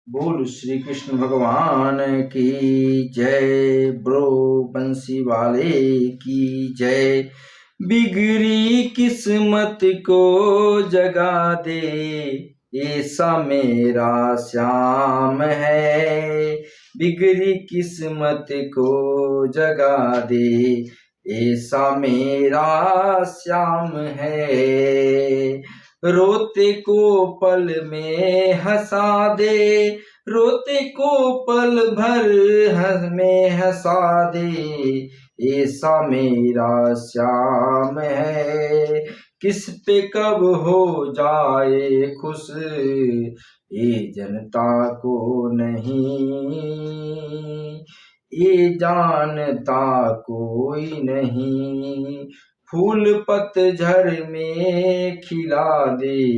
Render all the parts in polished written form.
बोल श्री कृष्ण भगवान की जय। ब्रो बंसी वाले की जय। बिगड़ी किस्मत को जगा दे, ऐसा मेरा श्याम है। बिगड़ी किस्मत को जगा दे, ऐसा मेरा श्याम है। रोते को पल में हंसा दे, रोते को पल भर में हंसा दे, ऐसा मेरा श्याम है। किस पे कब हो जाए खुश, ये जनता को नहीं, ये जानता कोई नहीं। फूल पतझड़ में खिला दे,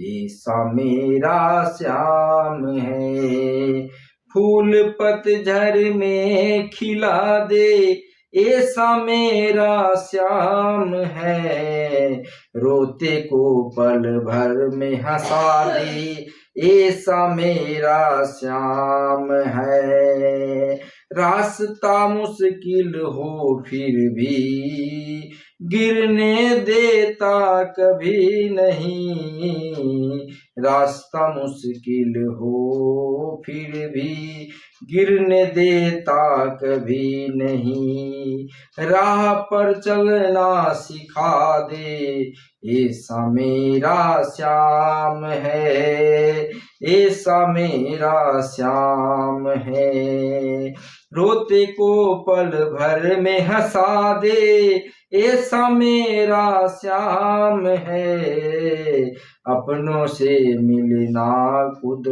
ऐसा मेरा श्याम है। फूल पतझड़ में खिला दे, ऐसा मेरा श्याम है। रोते को पल भर में हंसा दे, ऐसा मेरा श्याम है। रास्ता मुश्किल हो फिर भी गिरने देता कभी नहीं। रास्ता मुश्किल हो फिर भी गिरने देता कभी नहीं। राह पर चलना सिखा दे, ऐसा मेरा श्याम है, ऐसा मेरा श्याम है। रोते को पल भर में हंसा दे, ऐसा मेरा श्याम है। अपनों से मिलना खुद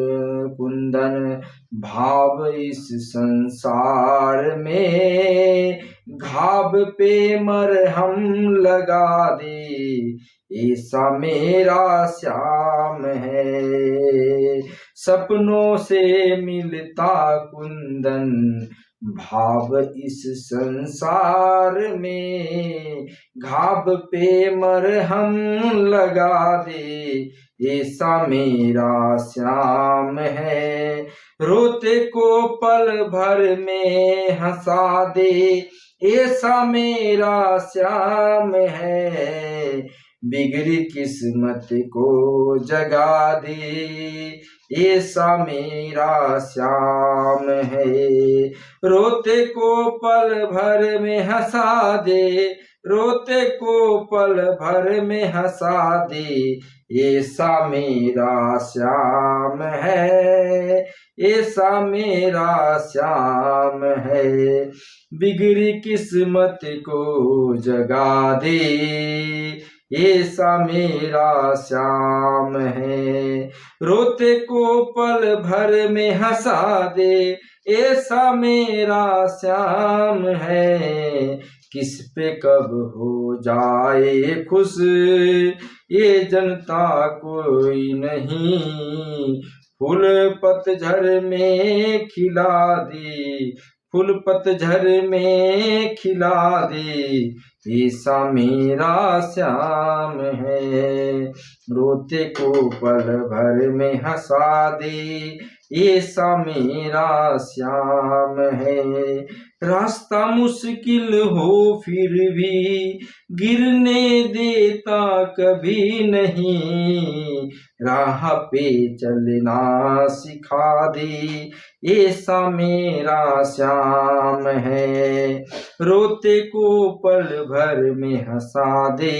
कुंदन भाव इस संसार में, घाव पे मरहम लगा दे, ऐसा मेरा श्याम है। सपनों से मिलता कुंदन भाव इस संसार में, घाव पे मरहम लगा दे, ऐसा मेरा श्याम है। रोते को पल भर में हंसा दे, ऐसा मेरा श्याम है। बिगड़ी किस्मत को जगा दे, ऐसा मेरा श्याम है। रोते को पल भर में हंसा दे, रोते को पल भर में हंसा दे, ऐसा मेरा श्याम है, ऐसा मेरा श्याम है। बिगड़ी किस्मत को जगा दे, ऐसा मेरा श्याम है। रोते को पल भर में हंसा दे, ऐसा मेरा श्याम है। किस पे कब हो जाए खुश, ये जनता कोई नहीं। फूल पतझड़ में खिला दे, फूल पतझड़ में खिला दे, ऐसा मेरा श्याम है। रोते को पल भर में हंसा दे, ऐसा मेरा श्याम है। रास्ता मुश्किल हो फिर भी गिरने देता कभी नहीं। राह पे चलना सिखा दे, ऐसा मेरा श्याम है। रोते को पल भर में हंसा दे,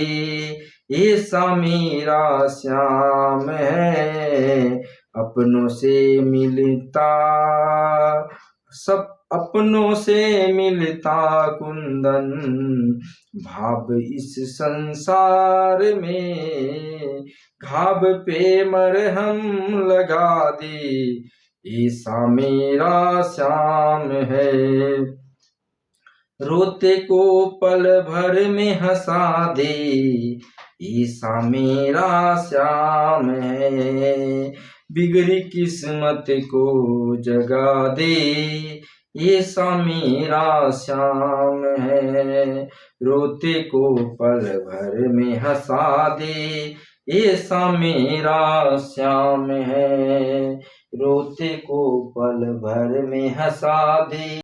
ऐसा मेरा श्याम है। अपनों से मिलता सब अपनों से मिलता कुंदन भाव इस संसार में, घाव पे मरहम लगा दे, ऐसा मेरा श्याम है। रोते को पल भर में हंसा दे, ऐसा मेरा श्याम है। बिगड़ी किस्मत को जगा दे, ऐसा मेरा श्याम है। रोते को पल भर में हंसा दे, ऐसा मेरा श्याम है। रोते को पल भर में हंसा दे।